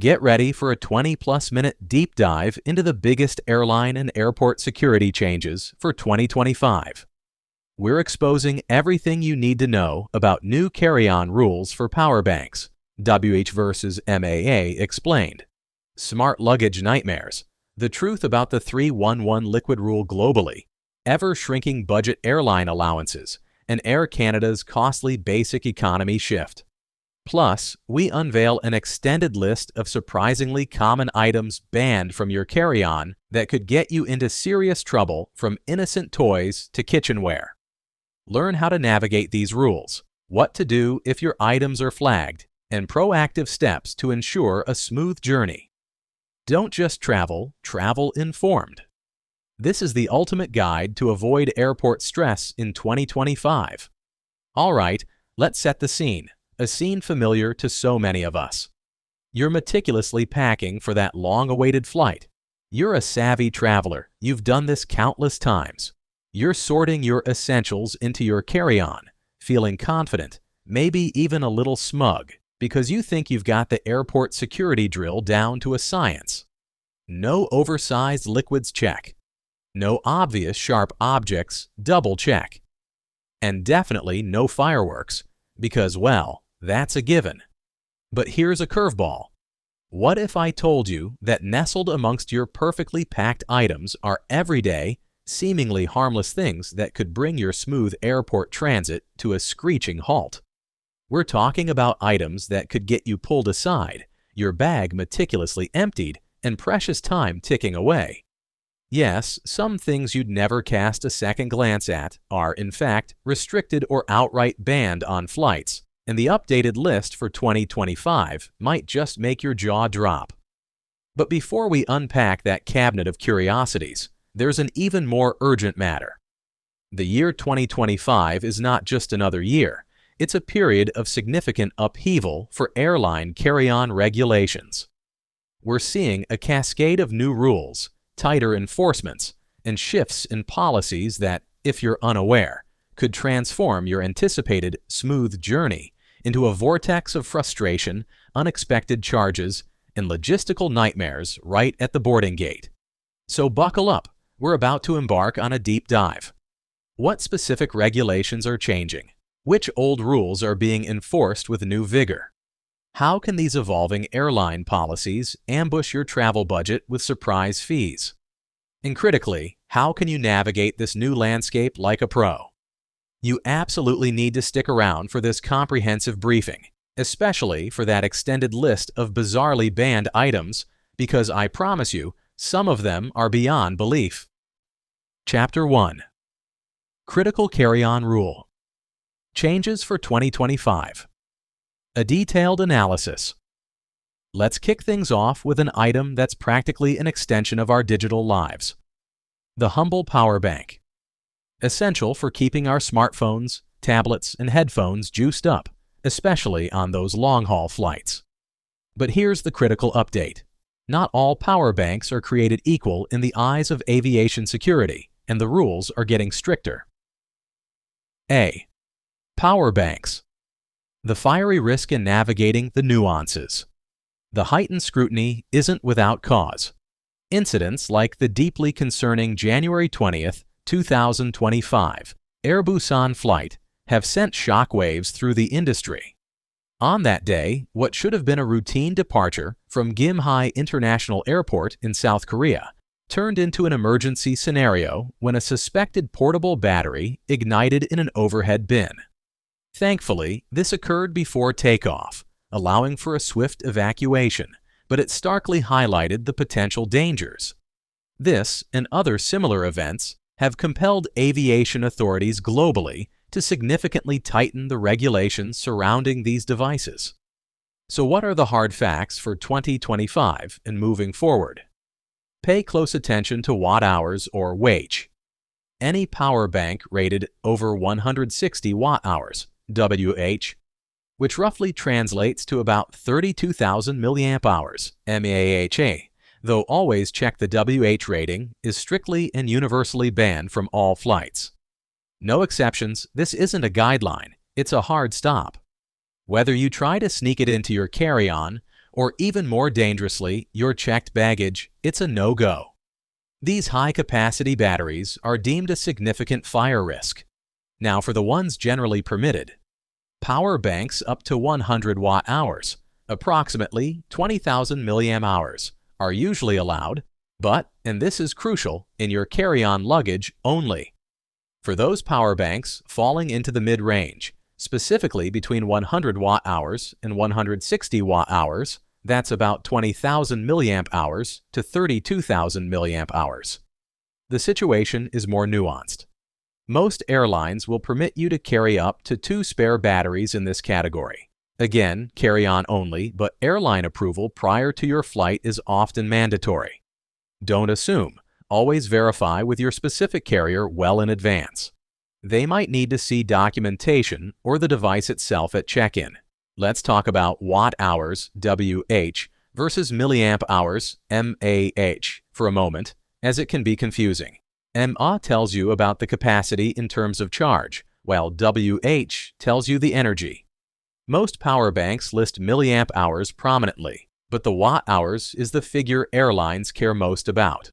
Get ready for a 20-plus minute deep dive into the biggest airline and airport security changes for 2025. We're exposing everything you need to know about new carry-on rules for power banks. WH versus MAA explained. Smart luggage nightmares. The truth about the 3-1-1 liquid rule globally. Ever-shrinking budget airline allowances, and Air Canada's costly basic economy shift. Plus, we unveil an extended list of surprisingly common items banned from your carry-on that could get you into serious trouble, from innocent toys to kitchenware. Learn how to navigate these rules, what to do if your items are flagged, and proactive steps to ensure a smooth journey. Don't just travel, travel informed. This is the ultimate guide to avoid airport stress in 2025. All right, let's set the scene. A scene familiar to so many of us. You're meticulously packing for that long-awaited flight. You're a savvy traveler. You've done this countless times. You're sorting your essentials into your carry-on, feeling confident, maybe even a little smug, because you think you've got the airport security drill down to a science. No oversized liquids, check. No obvious sharp objects, double check. And definitely no fireworks, because, well, that's a given. But here's a curveball. What if I told you that nestled amongst your perfectly packed items are everyday, seemingly harmless things that could bring your smooth airport transit to a screeching halt? We're talking about items that could get you pulled aside, your bag meticulously emptied, and precious time ticking away. Yes, some things you'd never cast a second glance at are, in fact, restricted or outright banned on flights, and the updated list for 2025 might just make your jaw drop. But before we unpack that cabinet of curiosities, there's an even more urgent matter. The year 2025 is not just another year, it's a period of significant upheaval for airline carry-on regulations. We're seeing a cascade of new rules, tighter enforcements, and shifts in policies that, if you're unaware, could transform your anticipated smooth journey into a vortex of frustration, unexpected charges, and logistical nightmares right at the boarding gate. So buckle up, we're about to embark on a deep dive. What specific regulations are changing? Which old rules are being enforced with new vigor? How can these evolving airline policies ambush your travel budget with surprise fees? And critically, how can you navigate this new landscape like a pro? You absolutely need to stick around for this comprehensive briefing, especially for that extended list of bizarrely banned items, because I promise you, some of them are beyond belief. Chapter 1. Critical Carry-On Rule. Changes for 2025. A detailed analysis. Let's kick things off with an item that's practically an extension of our digital lives. The humble power bank. Essential for keeping our smartphones, tablets, and headphones juiced up, especially on those long-haul flights. But here's the critical update. Not all power banks are created equal in the eyes of aviation security, and the rules are getting stricter. A. Power banks. The fiery risk in navigating the nuances. The heightened scrutiny isn't without cause. Incidents like the deeply concerning January 20th, 2025 Air Busan flight have sent shockwaves through the industry. On that day, what should have been a routine departure from Gimhae International Airport in South Korea turned into an emergency scenario when a suspected portable battery ignited in an overhead bin. Thankfully, this occurred before takeoff, allowing for a swift evacuation, but it starkly highlighted the potential dangers. This and other similar events have compelled aviation authorities globally to significantly tighten the regulations surrounding these devices. So what are the hard facts for 2025 and moving forward? Pay close attention to watt-hours or WH. Any power bank rated over 160 watt-hours, WH, which roughly translates to about 32,000 milliamp hours, MAHA, though always check the WH rating, is strictly and universally banned from all flights. No exceptions, this isn't a guideline, it's a hard stop. Whether you try to sneak it into your carry-on or even more dangerously, your checked baggage, it's a no-go. These high-capacity batteries are deemed a significant fire risk. Now for the ones generally permitted. Power banks up to 100 watt-hours, approximately 20,000 milliamp-hours, are usually allowed, but, and this is crucial, in your carry-on luggage only. For those power banks falling into the mid-range, specifically between 100 watt-hours and 160 watt-hours, that's about 20,000 milliamp-hours to 32,000 milliamp-hours. The situation is more nuanced. Most airlines will permit you to carry up to 2 spare batteries in this category. Again, carry-on only, but airline approval prior to your flight is often mandatory. Don't assume. Always verify with your specific carrier well in advance. They might need to see documentation or the device itself at check-in. Let's talk about watt-hours, WH, versus milliamp-hours, MAH, for a moment, as it can be confusing. mAh tells you about the capacity in terms of charge, while WH tells you the energy. Most power banks list milliamp-hours prominently, but the watt-hours is the figure airlines care most about.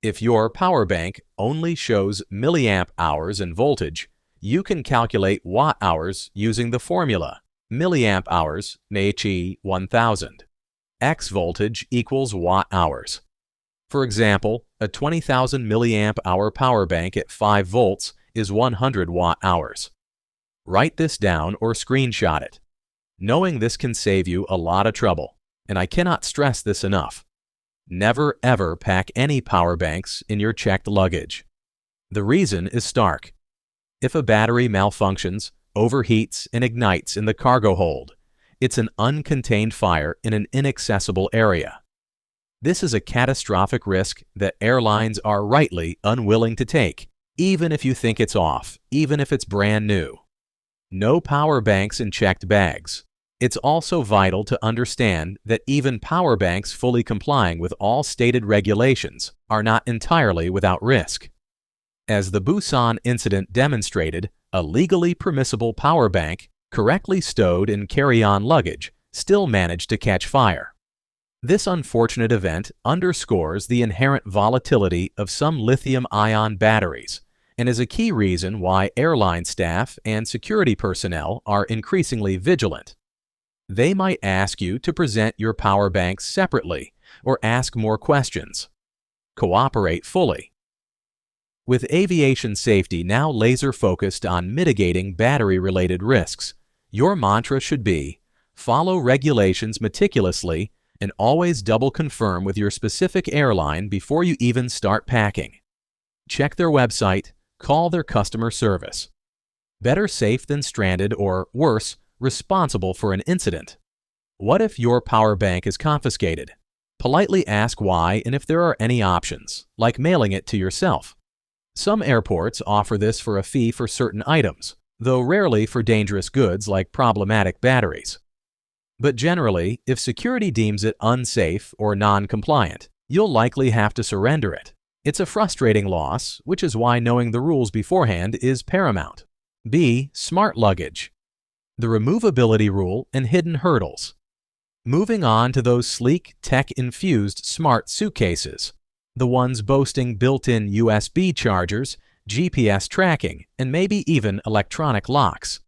If your power bank only shows milliamp-hours in voltage, you can calculate watt-hours using the formula milliamp-hours MAH 1000. X voltage equals watt-hours. For example, a 20,000 milliamp-hour power bank at 5 volts is 100 watt-hours. Write this down or screenshot it. Knowing this can save you a lot of trouble, and I cannot stress this enough. Never ever pack any power banks in your checked luggage. The reason is stark. If a battery malfunctions, overheats, and ignites in the cargo hold, it's an uncontained fire in an inaccessible area. This is a catastrophic risk that airlines are rightly unwilling to take, even if you think it's off, even if it's brand new. No power banks in checked bags. It's also vital to understand that even power banks fully complying with all stated regulations are not entirely without risk. As the Busan incident demonstrated, a legally permissible power bank, correctly stowed in carry-on luggage, still managed to catch fire. This unfortunate event underscores the inherent volatility of some lithium-ion batteries and is a key reason why airline staff and security personnel are increasingly vigilant. They might ask you to present your power banks separately or ask more questions. Cooperate fully. With aviation safety now laser-focused on mitigating battery-related risks, your mantra should be, follow regulations meticulously and always double confirm with your specific airline before you even start packing. Check their website, call their customer service. Better safe than stranded or, worse, responsible for an incident. What if your power bank is confiscated? Politely ask why and if there are any options, like mailing it to yourself. Some airports offer this for a fee for certain items, though rarely for dangerous goods like problematic batteries. But generally, if security deems it unsafe or non-compliant, you'll likely have to surrender it. It's a frustrating loss, which is why knowing the rules beforehand is paramount. B. Smart luggage. The removability rule and hidden hurdles. Moving on to those sleek, tech-infused smart suitcases, the ones boasting built-in USB chargers, GPS tracking, and maybe even electronic locks.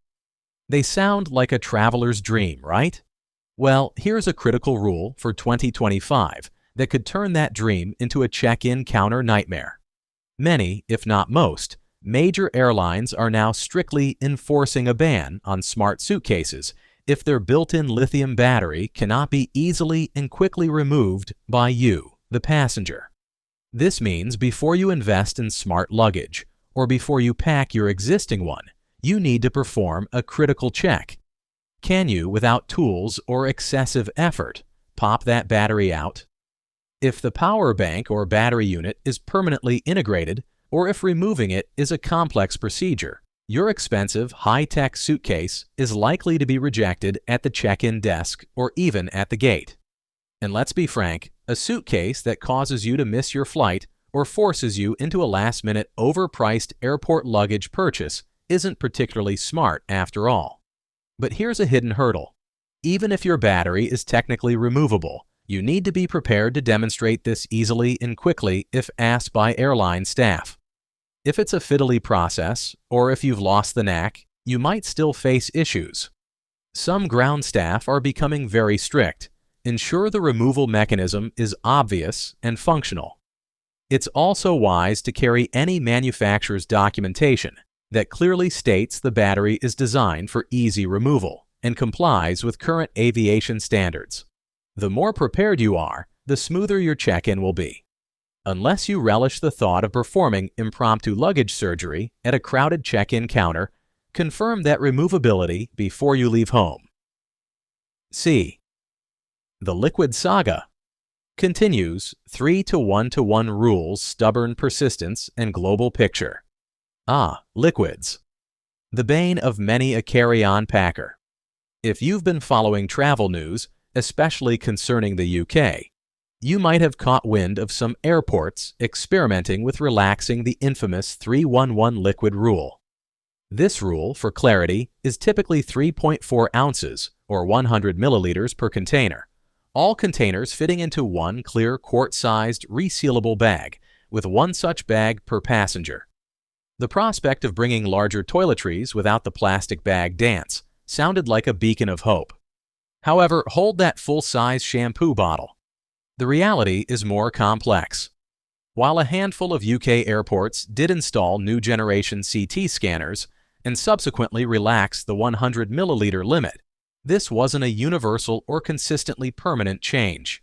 They sound like a traveler's dream, right? Well, here's a critical rule for 2025 that could turn that dream into a check-in counter nightmare. Many, if not most, major airlines are now strictly enforcing a ban on smart suitcases if their built-in lithium battery cannot be easily and quickly removed by you, the passenger. This means before you invest in smart luggage, or before you pack your existing one, you need to perform a critical check. Can you, without tools or excessive effort, pop that battery out? If the power bank or battery unit is permanently integrated, or if removing it is a complex procedure, your expensive, high-tech suitcase is likely to be rejected at the check-in desk or even at the gate. And let's be frank, a suitcase that causes you to miss your flight or forces you into a last-minute, overpriced airport luggage purchase isn't particularly smart after all. But here's a hidden hurdle. Even if your battery is technically removable, you need to be prepared to demonstrate this easily and quickly if asked by airline staff. If it's a fiddly process, or if you've lost the knack, you might still face issues. Some ground staff are becoming very strict. Ensure the removal mechanism is obvious and functional. It's also wise to carry any manufacturer's documentation that clearly states the battery is designed for easy removal and complies with current aviation standards. The more prepared you are, the smoother your check-in will be. Unless you relish the thought of performing impromptu luggage surgery at a crowded check-in counter, confirm that removability before you leave home. C. The liquid saga continues. 3-to-1-to-1 rules, stubborn persistence, and global picture. Liquids. The bane of many a carry-on packer. If you've been following travel news, especially concerning the UK, you might have caught wind of some airports experimenting with relaxing the infamous 3-1-1 liquid rule. This rule, for clarity, is typically 3.4 ounces or 100 milliliters per container, all containers fitting into one clear quart-sized resealable bag, with one such bag per passenger. The prospect of bringing larger toiletries without the plastic bag dance sounded like a beacon of hope. However, hold that full-size shampoo bottle. The reality is more complex. While a handful of UK airports did install new generation CT scanners and subsequently relaxed the 100 milliliter limit, this wasn't a universal or consistently permanent change.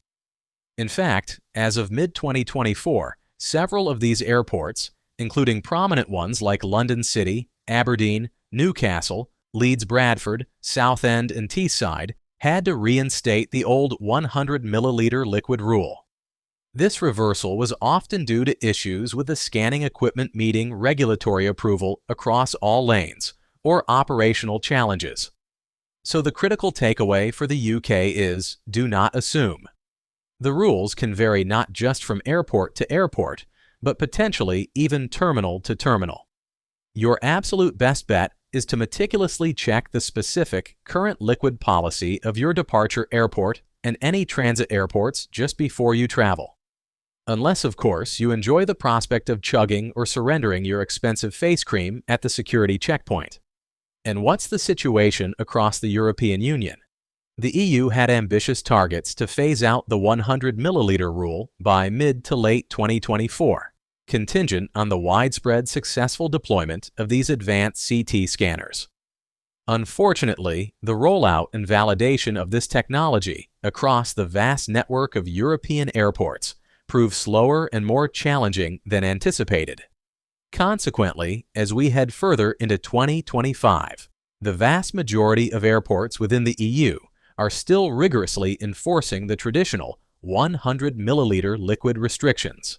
In fact, as of mid-2024, several of these airports, including prominent ones like London City, Aberdeen, Newcastle, Leeds Bradford, Southend, and Teesside, had to reinstate the old 100 milliliter liquid rule. This reversal was often due to issues with the scanning equipment meeting regulatory approval across all lanes, or operational challenges. So the critical takeaway for the UK is, do not assume. The rules can vary not just from airport to airport, but potentially even terminal to terminal. Your absolute best bet is to meticulously check the specific current liquid policy of your departure airport and any transit airports just before you travel. Unless, of course, you enjoy the prospect of chugging or surrendering your expensive face cream at the security checkpoint. And what's the situation across the European Union? The EU had ambitious targets to phase out the 100 milliliter rule by mid to late 2024, contingent on the widespread successful deployment of these advanced CT scanners. Unfortunately, the rollout and validation of this technology across the vast network of European airports proved slower and more challenging than anticipated. Consequently, as we head further into 2025, the vast majority of airports within the EU are still rigorously enforcing the traditional 100 milliliter liquid restrictions.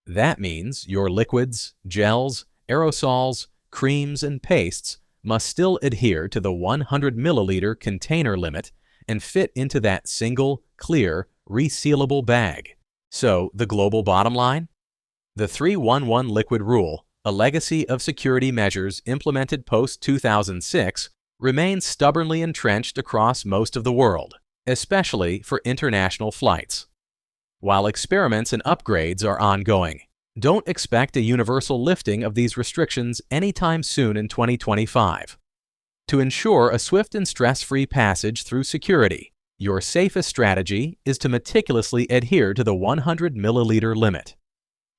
That means your liquids, gels, aerosols, creams, and pastes must still adhere to the 100 milliliter container limit and fit into that single, clear, resealable bag. So, the global bottom line? The 3-1-1 liquid rule, a legacy of security measures implemented post-2006, remains stubbornly entrenched across most of the world, especially for international flights. While experiments and upgrades are ongoing, don't expect a universal lifting of these restrictions anytime soon in 2025. To ensure a swift and stress-free passage through security, your safest strategy is to meticulously adhere to the 100 milliliter limit.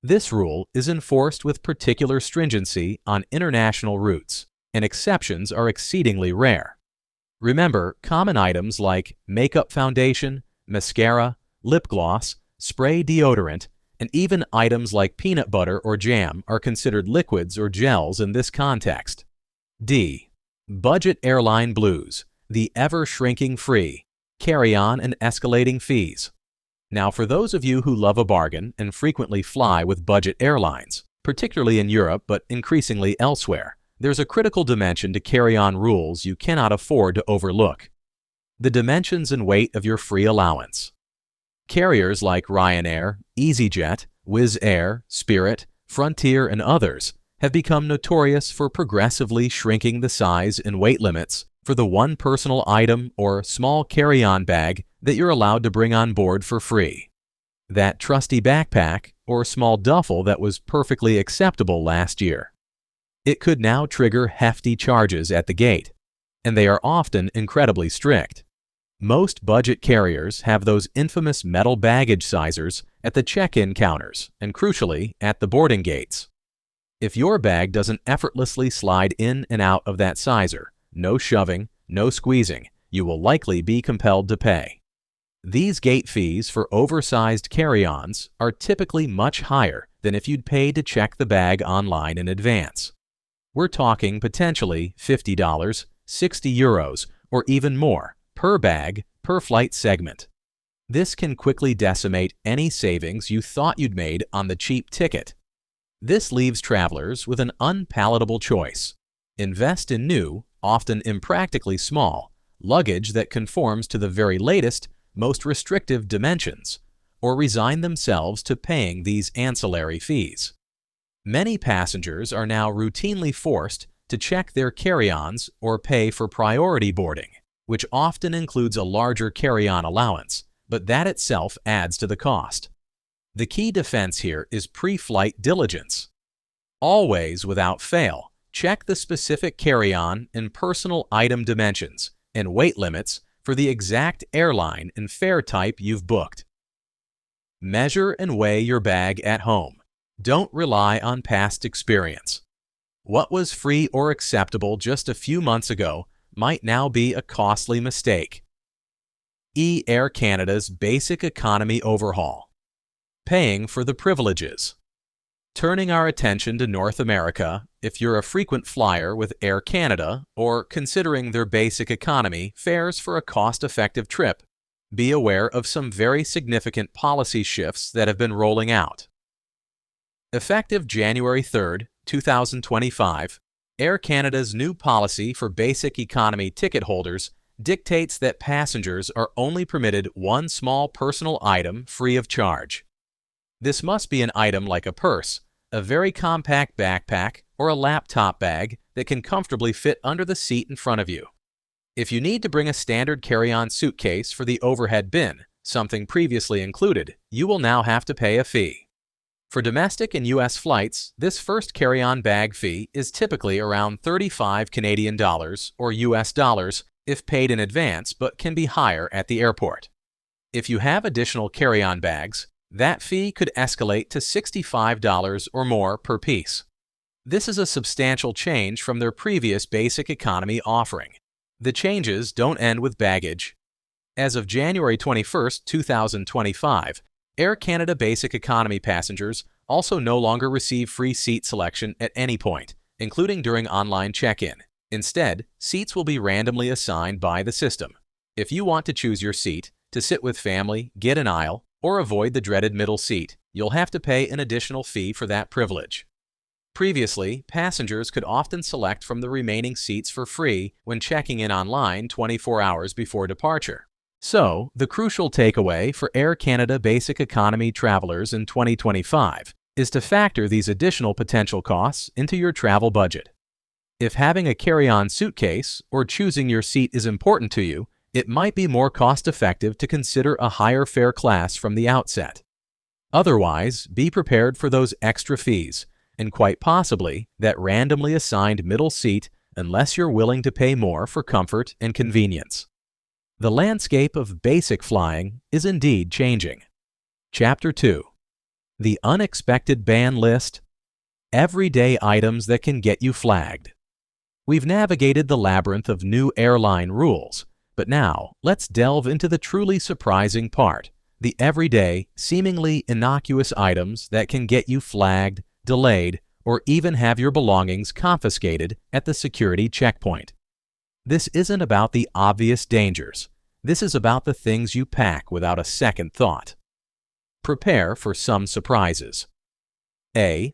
This rule is enforced with particular stringency on international routes, and exceptions are exceedingly rare. Remember, common items like makeup foundation, mascara, lip gloss, spray deodorant, and even items like peanut butter or jam are considered liquids or gels in this context. D. Budget airline blues, the ever-shrinking free, carry-on and escalating fees. Now, for those of you who love a bargain and frequently fly with budget airlines, particularly in Europe but increasingly elsewhere, there's a critical dimension to carry-on rules you cannot afford to overlook: the dimensions and weight of your free allowance. Carriers like Ryanair, EasyJet, Wizz Air, Spirit, Frontier, and others have become notorious for progressively shrinking the size and weight limits for the one personal item or small carry-on bag that you're allowed to bring on board for free. That trusty backpack or small duffel that was perfectly acceptable last year. It could now trigger hefty charges at the gate, and they are often incredibly strict. Most budget carriers have those infamous metal baggage sizers at the check-in counters and, crucially, at the boarding gates. If your bag doesn't effortlessly slide in and out of that sizer, no shoving, no squeezing, you will likely be compelled to pay. These gate fees for oversized carry-ons are typically much higher than if you'd paid to check the bag online in advance. We're talking potentially $50, 60 euros, or even more per bag, per flight segment. This can quickly decimate any savings you thought you'd made on the cheap ticket. This leaves travelers with an unpalatable choice. Invest in new, often impractically small, luggage that conforms to the very latest, most restrictive dimensions, or resign themselves to paying these ancillary fees. Many passengers are now routinely forced to check their carry-ons or pay for priority boarding, which often includes a larger carry-on allowance, but that itself adds to the cost. The key defense here is pre-flight diligence. Always, without fail, check the specific carry-on and personal item dimensions and weight limits for the exact airline and fare type you've booked. Measure and weigh your bag at home. Don't rely on past experience. What was free or acceptable just a few months ago might now be a costly mistake. Air Canada's Basic Economy Overhaul. Paying for the privileges. Turning our attention to North America, if you're a frequent flyer with Air Canada or considering their basic economy fares for a cost-effective trip, be aware of some very significant policy shifts that have been rolling out. Effective January 3, 2025, Air Canada's new policy for basic economy ticket holders dictates that passengers are only permitted one small personal item free of charge. This must be an item like a purse, a very compact backpack, or a laptop bag that can comfortably fit under the seat in front of you. If you need to bring a standard carry-on suitcase for the overhead bin, something previously included, you will now have to pay a fee. For domestic and U.S. flights, this first carry-on bag fee is typically around $35 Canadian dollars or U.S. dollars if paid in advance, but can be higher at the airport. If you have additional carry-on bags, that fee could escalate to $65 or more per piece. This is a substantial change from their previous basic economy offering. The changes don't end with baggage. As of January 21, 2025, Air Canada Basic Economy passengers also no longer receive free seat selection at any point, including during online check-in. Instead, seats will be randomly assigned by the system. If you want to choose your seat, to sit with family, get an aisle, or avoid the dreaded middle seat, you'll have to pay an additional fee for that privilege. Previously, passengers could often select from the remaining seats for free when checking in online 24 hours before departure. So, the crucial takeaway for Air Canada Basic Economy travelers in 2025 is to factor these additional potential costs into your travel budget. If having a carry-on suitcase or choosing your seat is important to you, it might be more cost-effective to consider a higher fare class from the outset. Otherwise, be prepared for those extra fees, and quite possibly that randomly assigned middle seat unless you're willing to pay more for comfort and convenience. The landscape of basic flying is indeed changing. Chapter 2. The Unexpected Ban List. Everyday items that can get you flagged. We've navigated the labyrinth of new airline rules, but now let's delve into the truly surprising part, the everyday, seemingly innocuous items that can get you flagged, delayed, or even have your belongings confiscated at the security checkpoint. This isn't about the obvious dangers. This is about the things you pack without a second thought. Prepare for some surprises. A.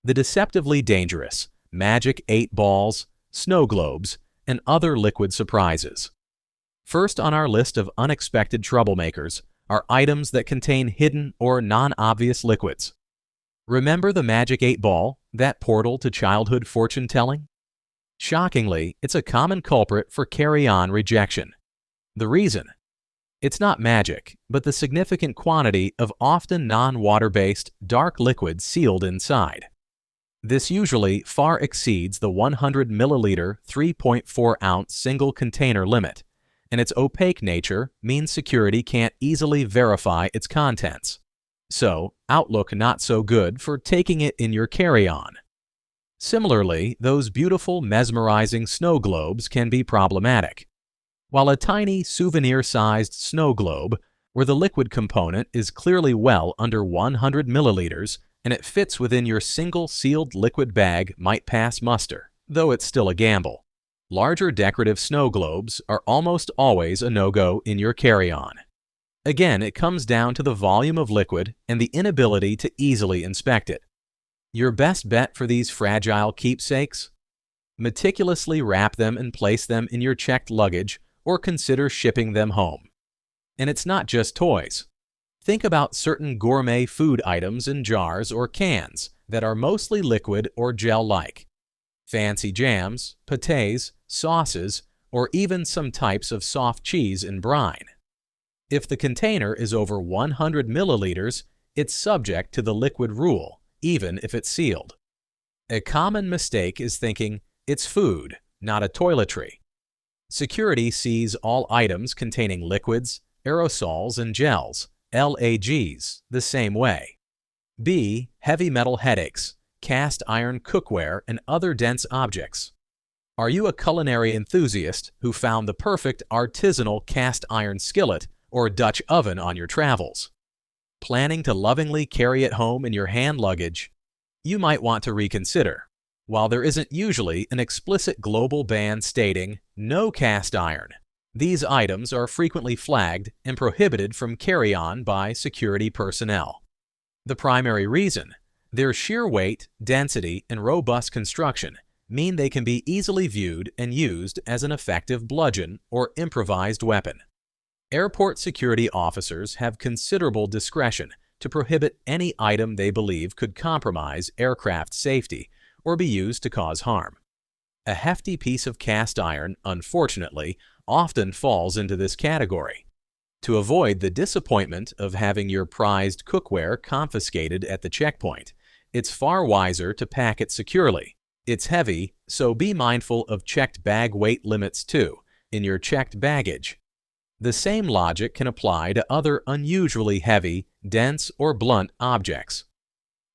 The deceptively dangerous magic 8 balls, snow globes, and other liquid surprises. First on our list of unexpected troublemakers are items that contain hidden or non-obvious liquids. Remember the magic 8 ball, that portal to childhood fortune-telling? Shockingly, it's a common culprit for carry-on rejection. The reason? It's not magic, but the significant quantity of often non-water-based dark liquid sealed inside. This usually far exceeds the 100 milliliter 3.4-ounce single container limit, and its opaque nature means security can't easily verify its contents. So, outlook not so good for taking it in your carry-on. Similarly, those beautiful, mesmerizing snow globes can be problematic. While a tiny, souvenir-sized snow globe, where the liquid component is clearly well under 100 milliliters and it fits within your single sealed liquid bag, might pass muster, though it's still a gamble. Larger decorative snow globes are almost always a no-go in your carry-on. Again, it comes down to the volume of liquid and the inability to easily inspect it. Your best bet for these fragile keepsakes? Meticulously wrap them and place them in your checked luggage, or consider shipping them home. And it's not just toys. Think about certain gourmet food items in jars or cans that are mostly liquid or gel-like. Fancy jams, pâtés, sauces, or even some types of soft cheese in brine. If the container is over 100 milliliters, it's subject to the liquid rule, even if it's sealed. A common mistake is thinking it's food, not a toiletry. Security sees all items containing liquids, aerosols, and gels, LAGs, the same way. B. Heavy metal headaches, cast iron cookware, and other dense objects. Are you a culinary enthusiast who found the perfect artisanal cast iron skillet or Dutch oven on your travels? Planning to lovingly carry it home in your hand luggage? You might want to reconsider. While there isn't usually an explicit global ban stating no cast iron, these items are frequently flagged and prohibited from carry-on by security personnel. The primary reason? Their sheer weight, density, and robust construction mean they can be easily viewed and used as an effective bludgeon or improvised weapon. Airport security officers have considerable discretion to prohibit any item they believe could compromise aircraft safety or be used to cause harm. A hefty piece of cast iron, unfortunately, often falls into this category. To avoid the disappointment of having your prized cookware confiscated at the checkpoint, it's far wiser to pack it securely. It's heavy, so be mindful of checked bag weight limits too, in your checked baggage. The same logic can apply to other unusually heavy, dense, or blunt objects.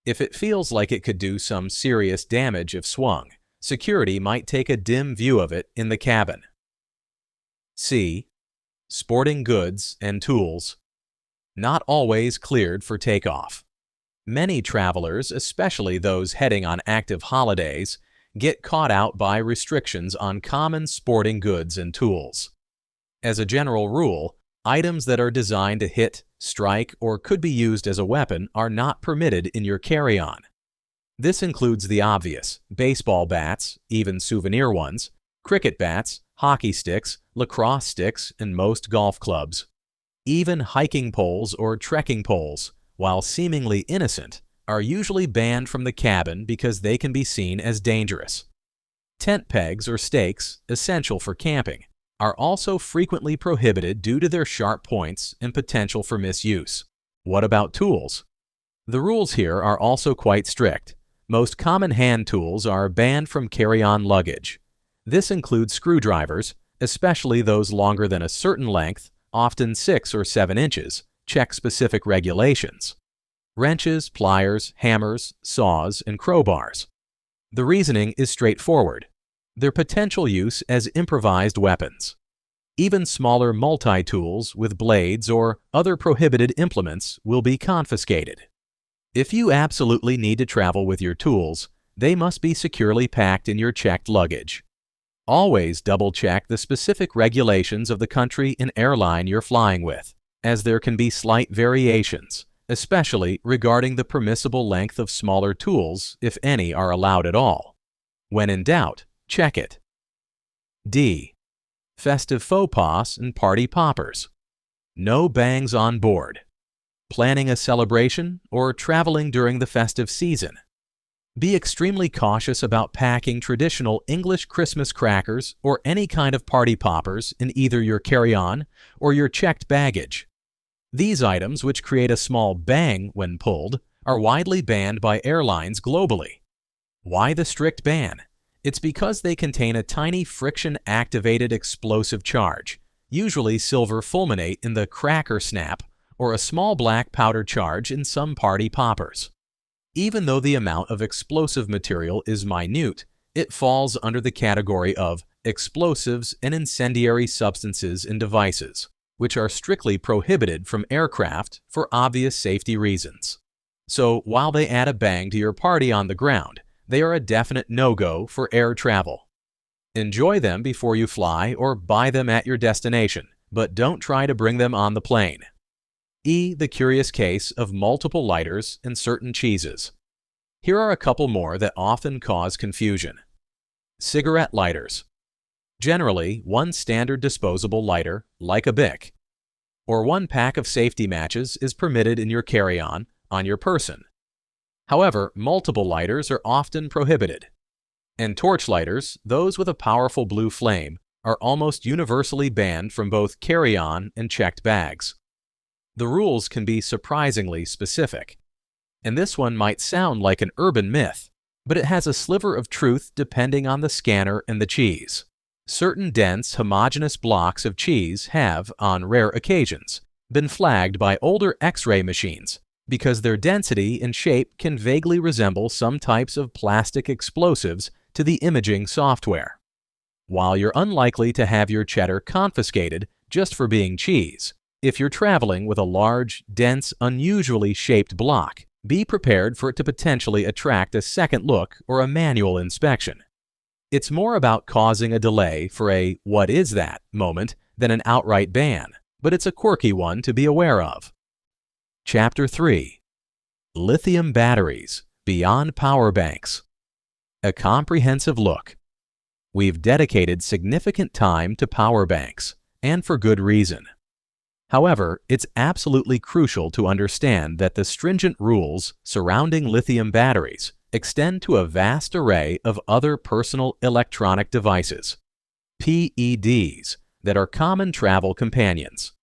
If it feels like it could do some serious damage if swung, security might take a dim view of it in the cabin. C. Sporting goods and tools. Not always cleared for takeoff. Many travelers, especially those heading on active holidays, get caught out by restrictions on common sporting goods and tools. As a general rule, items that are designed to hit, strike, or could be used as a weapon are not permitted in your carry-on. This includes the obvious: baseball bats, even souvenir ones, cricket bats, hockey sticks, lacrosse sticks, and most golf clubs. Even hiking poles or trekking poles, while seemingly innocent, are usually banned from the cabin because they can be seen as dangerous. Tent pegs or stakes, essential for camping, are also frequently prohibited due to their sharp points and potential for misuse. What about tools? The rules here are also quite strict. Most common hand tools are banned from carry-on luggage. This includes screwdrivers, especially those longer than a certain length, often 6 or 7 inches. Check specific regulations. Wrenches, pliers, hammers, saws, and crowbars. The reasoning is straightforward. Their potential use as improvised weapons. Even smaller multi-tools with blades or other prohibited implements will be confiscated. If you absolutely need to travel with your tools, they must be securely packed in your checked luggage. Always double-check the specific regulations of the country and airline you're flying with, as there can be slight variations, especially regarding the permissible length of smaller tools, if any are allowed at all. When in doubt, check it. D. Festive faux pas and party poppers. No bangs on board. Planning a celebration or traveling during the festive season. Be extremely cautious about packing traditional English Christmas crackers or any kind of party poppers in either your carry-on or your checked baggage. These items, which create a small bang when pulled, are widely banned by airlines globally. Why the strict ban? It's because they contain a tiny friction-activated explosive charge, usually silver fulminate in the cracker snap, or a small black powder charge in some party poppers. Even though the amount of explosive material is minute, it falls under the category of explosives and incendiary substances in devices, which are strictly prohibited from aircraft for obvious safety reasons. So while they add a bang to your party on the ground, they are a definite no-go for air travel. Enjoy them before you fly or buy them at your destination, but don't try to bring them on the plane. The curious case of multiple lighters and certain cheeses. Here are a couple more that often cause confusion. Cigarette lighters. Generally, one standard disposable lighter, like a Bic, or one pack of safety matches is permitted in your carry-on on your person. However, multiple lighters are often prohibited. And torch lighters, those with a powerful blue flame, are almost universally banned from both carry-on and checked bags. The rules can be surprisingly specific. And this one might sound like an urban myth, but it has a sliver of truth depending on the scanner and the cheese. Certain dense, homogeneous blocks of cheese have, on rare occasions, been flagged by older X-ray machines because their density and shape can vaguely resemble some types of plastic explosives to the imaging software. While you're unlikely to have your cheddar confiscated just for being cheese, if you're traveling with a large, dense, unusually shaped block, be prepared for it to potentially attract a second look or a manual inspection. It's more about causing a delay for a "what is that" moment than an outright ban, but it's a quirky one to be aware of. Chapter 3. Lithium Batteries Beyond Power Banks. A comprehensive look. We've dedicated significant time to power banks, and for good reason. However, it's absolutely crucial to understand that the stringent rules surrounding lithium batteries extend to a vast array of other personal electronic devices, PEDs, that are common travel companions.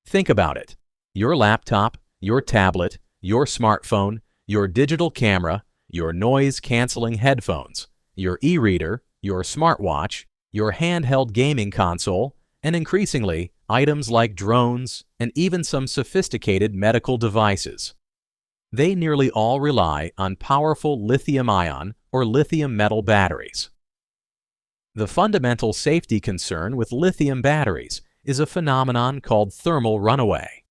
Think about it. Your laptop, your tablet, your smartphone, your digital camera, your noise-canceling headphones, your e-reader, your smartwatch, your handheld gaming console, and increasingly, items like drones and even some sophisticated medical devices. They nearly all rely on powerful lithium-ion or lithium metal batteries. The fundamental safety concern with lithium batteries is a phenomenon called thermal runaway.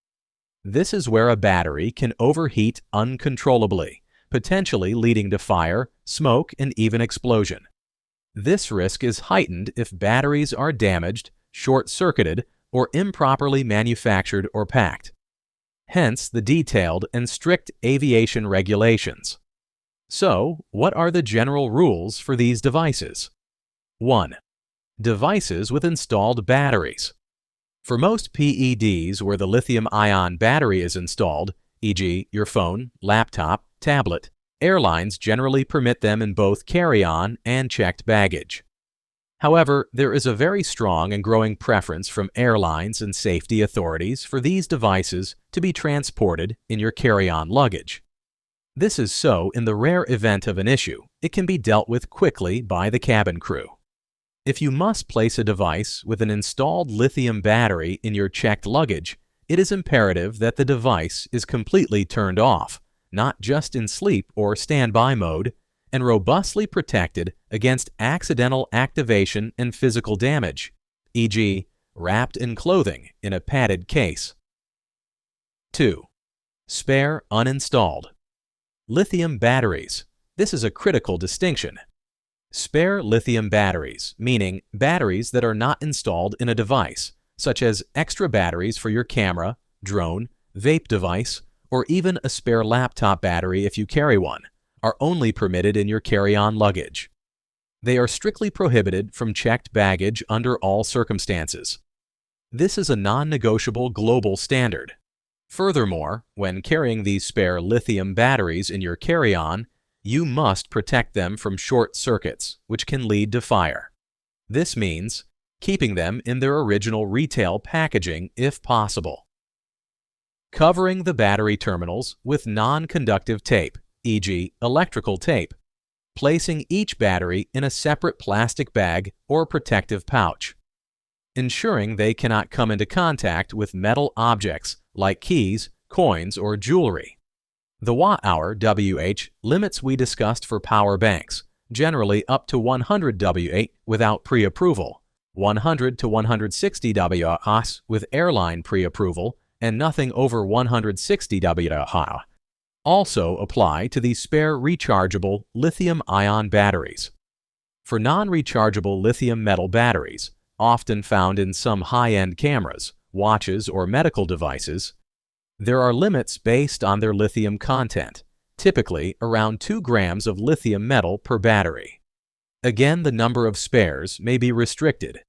This is where a battery can overheat uncontrollably, potentially leading to fire, smoke, and even explosion. This risk is heightened if batteries are damaged, short-circuited, or improperly manufactured or packed. Hence the detailed and strict aviation regulations. So, what are the general rules for these devices? 1. Devices with installed batteries. For most PEDs where the lithium-ion battery is installed, e.g. your phone, laptop, tablet, airlines generally permit them in both carry-on and checked baggage. However, there is a very strong and growing preference from airlines and safety authorities for these devices to be transported in your carry-on luggage. This is so in the rare event of an issue, it can be dealt with quickly by the cabin crew. If you must place a device with an installed lithium battery in your checked luggage, it is imperative that the device is completely turned off, not just in sleep or standby mode, and robustly protected against accidental activation and physical damage, e.g., wrapped in clothing in a padded case. 2. Spare uninstalled. Lithium batteries. This is a critical distinction. Spare lithium batteries, meaning batteries that are not installed in a device, such as extra batteries for your camera, drone, vape device, or even a spare laptop battery if you carry one, are only permitted in your carry-on luggage. They are strictly prohibited from checked baggage under all circumstances. This is a non-negotiable global standard. Furthermore, when carrying these spare lithium batteries in your carry-on, You must protect them from short circuits, which can lead to fire. This means keeping them in their original retail packaging if possible. Covering the battery terminals with non-conductive tape, e.g. electrical tape. Placing each battery in a separate plastic bag or protective pouch. Ensuring they cannot come into contact with metal objects like keys, coins, or jewelry. The watt-hour WH limits we discussed for power banks, generally up to 100 WH without pre-approval, 100 to 160 WH with airline pre-approval, and nothing over 160 WH. Also apply to the spare rechargeable lithium-ion batteries. For non-rechargeable lithium metal batteries, often found in some high-end cameras, watches, or medical devices, there are limits based on their lithium content, typically around 2 grams of lithium metal per battery. Again, the number of spares may be restricted.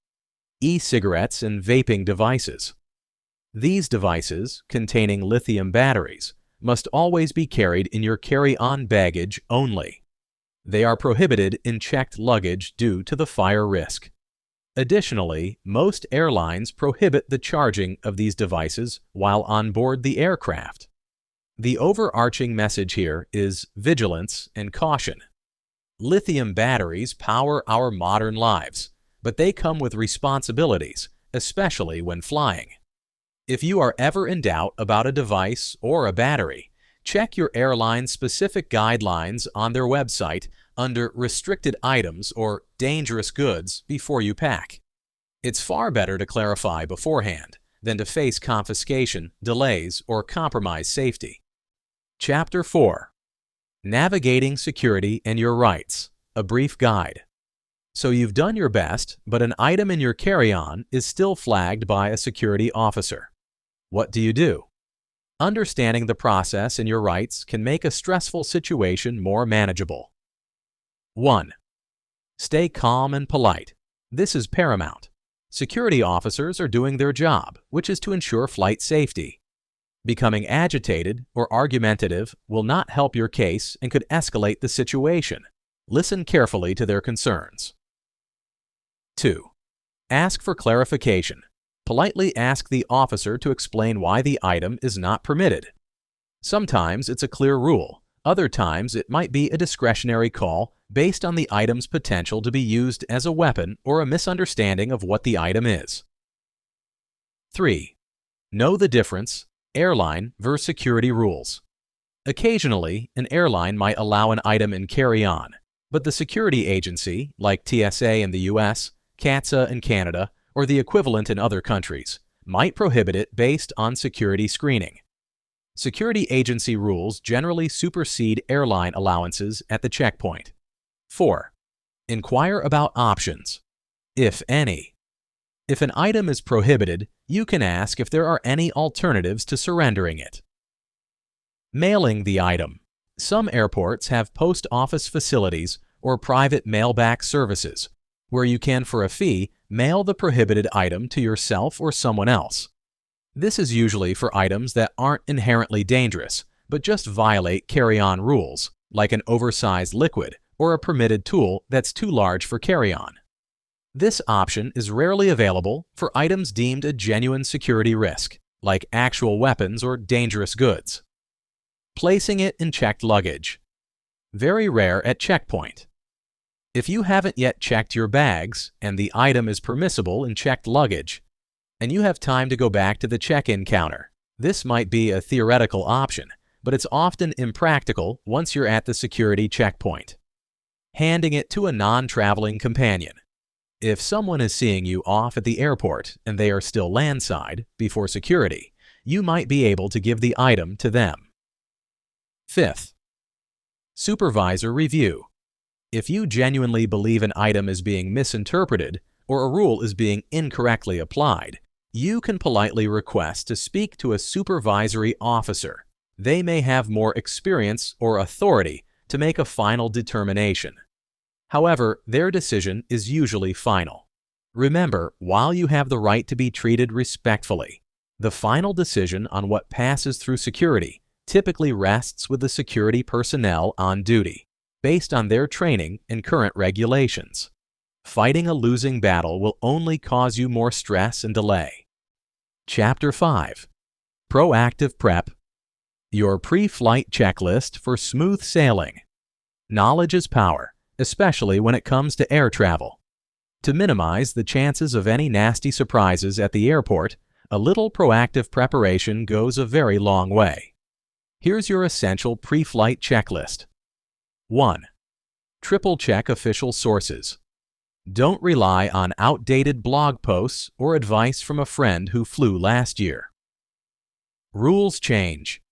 E-cigarettes and vaping devices. These devices, containing lithium batteries, must always be carried in your carry-on baggage only. They are prohibited in checked luggage due to the fire risk. Additionally, most airlines prohibit the charging of these devices while on board the aircraft. The overarching message here is vigilance and caution. Lithium batteries power our modern lives, but they come with responsibilities, especially when flying. If you are ever in doubt about a device or a battery, check your airline's specific guidelines on their website under Restricted Items or Dangerous Goods before you pack. It's far better to clarify beforehand than to face confiscation, delays, or compromise safety. Chapter 4. Navigating Security and Your Rights, a Brief Guide. So you've done your best, but an item in your carry-on is still flagged by a security officer. What do you do? Understanding the process and your rights can make a stressful situation more manageable. 1. Stay calm and polite. This is paramount. Security officers are doing their job, which is to ensure flight safety. Becoming agitated or argumentative will not help your case and could escalate the situation. Listen carefully to their concerns. 2. Ask for clarification. Politely ask the officer to explain why the item is not permitted. Sometimes it's a clear rule. Other times it might be a discretionary call based on the item's potential to be used as a weapon or a misunderstanding of what the item is. 3. Know the difference, airline versus security rules. Occasionally, an airline might allow an item in carry-on, but the security agency, like TSA in the US, CATSA in Canada, or the equivalent in other countries, might prohibit it based on security screening. Security agency rules generally supersede airline allowances at the checkpoint. 4. Inquire about options, if any. If an item is prohibited, you can ask if there are any alternatives to surrendering it. Mailing the item. Some airports have post office facilities or private mailback services, where you can, for a fee, mail the prohibited item to yourself or someone else. This is usually for items that aren't inherently dangerous, but just violate carry-on rules, like an oversized liquid or a permitted tool that's too large for carry-on. This option is rarely available for items deemed a genuine security risk, like actual weapons or dangerous goods. Placing it in checked luggage. Very rare at checkpoint. If you haven't yet checked your bags and the item is permissible in checked luggage, and you have time to go back to the check-in counter, this might be a theoretical option, but it's often impractical once you're at the security checkpoint. Handing it to a non-traveling companion. If someone is seeing you off at the airport and they are still landside before security, you might be able to give the item to them. 5th. Supervisor review. If you genuinely believe an item is being misinterpreted or a rule is being incorrectly applied, you can politely request to speak to a supervisory officer. They may have more experience or authority to make a final determination. However, their decision is usually final. Remember, while you have the right to be treated respectfully, the final decision on what passes through security typically rests with the security personnel on duty. based on their training and current regulations. Fighting a losing battle will only cause you more stress and delay. Chapter 5. Proactive Prep. Your pre-flight checklist for smooth sailing. Knowledge is power, especially when it comes to air travel. To minimize the chances of any nasty surprises at the airport, a little proactive preparation goes a very long way. Here's your essential pre-flight checklist. 1. Triple check official sources. Don't rely on outdated blog posts or advice from a friend who flew last year. Rules change.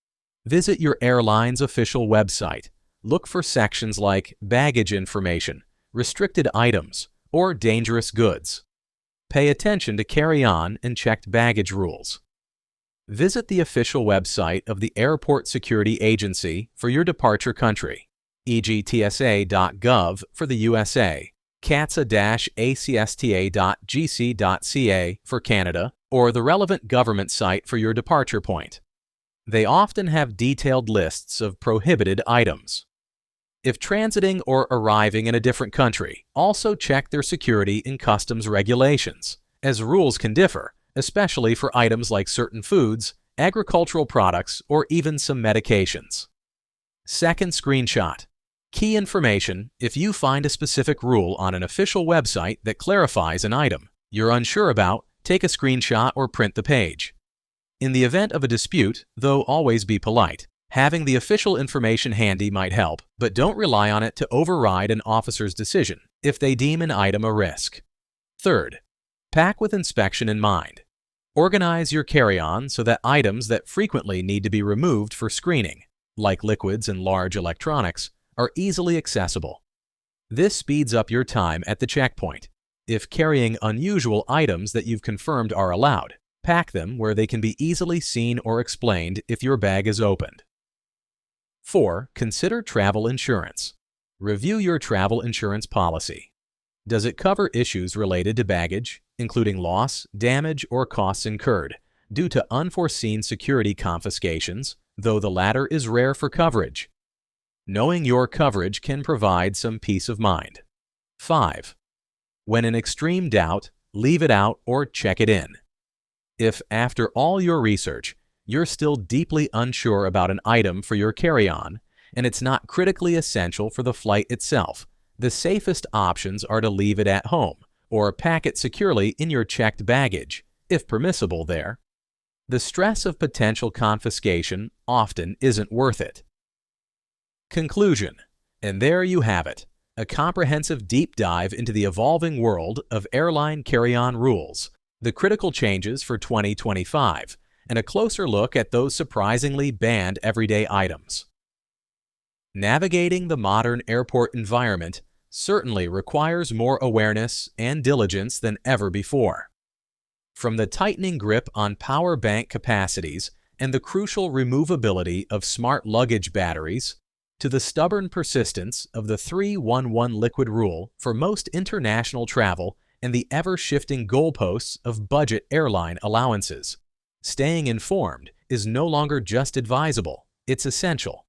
Visit your airline's official website. Look for sections like baggage information, restricted items, or dangerous goods. Pay attention to carry-on and checked baggage rules. Visit the official website of the Airport Security Agency for your departure country, e.g. tsa.gov for the USA, catsa-acsta.gc.ca for Canada, or the relevant government site for your departure point. They often have detailed lists of prohibited items. If transiting or arriving in a different country, also check their security and customs regulations, as rules can differ, especially for items like certain foods, agricultural products, or even some medications. Second screenshot. Key information: if you find a specific rule on an official website that clarifies an item you're unsure about, take a screenshot or print the page. In the event of a dispute, though always be polite, having the official information handy might help, but don't rely on it to override an officer's decision if they deem an item a risk. Third, pack with inspection in mind. Organize your carry-on so that items that frequently need to be removed for screening, like liquids and large electronics, are easily accessible. This speeds up your time at the checkpoint. If carrying unusual items that you've confirmed are allowed, pack them where they can be easily seen or explained if your bag is opened. 4. Consider travel insurance. Review your travel insurance policy. Does it cover issues related to baggage, including loss, damage, or costs incurred due to unforeseen security confiscations, though the latter is rare for coverage? Knowing your coverage can provide some peace of mind. 5. When in extreme doubt, leave it out or check it in. If, after all your research, you're still deeply unsure about an item for your carry-on, and it's not critically essential for the flight itself, the safest options are to leave it at home or pack it securely in your checked baggage, if permissible there. The stress of potential confiscation often isn't worth it. Conclusion. And there you have it, a comprehensive deep dive into the evolving world of airline carry-on rules, the critical changes for 2025, and a closer look at those surprisingly banned everyday items. Navigating the modern airport environment certainly requires more awareness and diligence than ever before. From the tightening grip on power bank capacities and the crucial removability of smart luggage batteries, to the stubborn persistence of the 3-1-1 liquid rule for most international travel and the ever-shifting goalposts of budget airline allowances, staying informed is no longer just advisable, it's essential.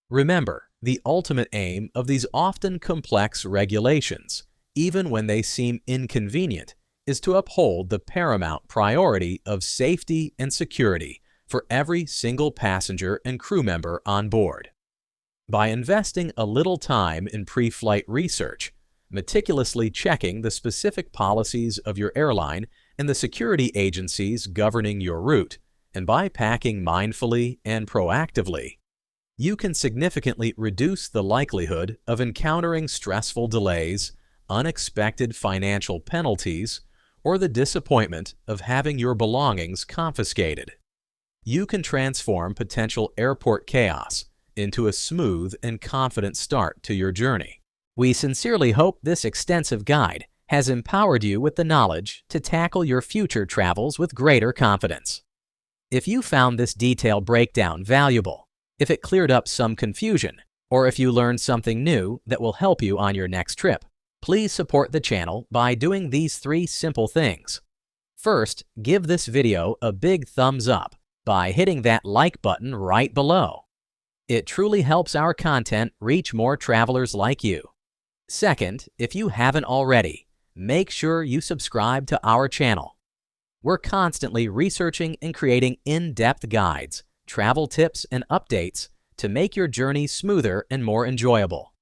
Remember, the ultimate aim of these often complex regulations, even when they seem inconvenient, is to uphold the paramount priority of safety and security for every single passenger and crew member on board. By investing a little time in pre-flight research, meticulously checking the specific policies of your airline and the security agencies governing your route, and by packing mindfully and proactively, you can significantly reduce the likelihood of encountering stressful delays, unexpected financial penalties, or the disappointment of having your belongings confiscated. You can transform potential airport chaos into a smooth and confident start to your journey. We sincerely hope this extensive guide has empowered you with the knowledge to tackle your future travels with greater confidence. If you found this detailed breakdown valuable, if it cleared up some confusion, or if you learned something new that will help you on your next trip, please support the channel by doing these 3 simple things. First, give this video a big thumbs up by hitting that like button right below. It truly helps our content reach more travelers like you. Second, if you haven't already, make sure you subscribe to our channel. We're constantly researching and creating in-depth guides, travel tips, and updates to make your journey smoother and more enjoyable.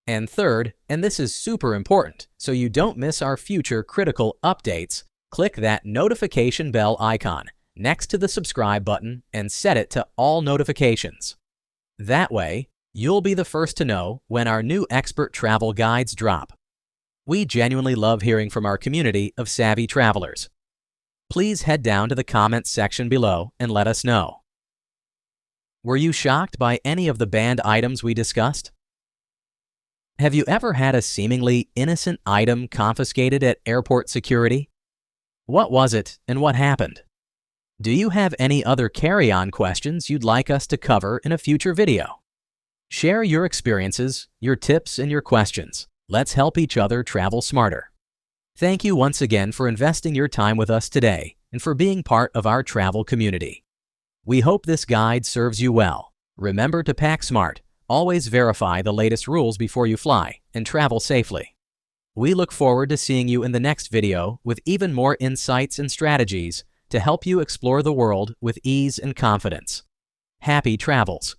And third, and this is super important, so you don't miss our future critical updates, click that notification bell icon next to the subscribe button and set it to all notifications. That way, you'll be the first to know when our new expert travel guides drop. We genuinely love hearing from our community of savvy travelers. Please head down to the comments section below and let us know. Were you shocked by any of the banned items we discussed? Have you ever had a seemingly innocent item confiscated at airport security? What was it and what happened? Do you have any other carry-on questions you'd like us to cover in a future video? Share your experiences, your tips, and your questions. Let's help each other travel smarter. Thank you once again for investing your time with us today and for being part of our travel community. We hope this guide serves you well. Remember to pack smart, always verify the latest rules before you fly, and travel safely. We look forward to seeing you in the next video with even more insights and strategies to help you explore the world with ease and confidence. Happy travels!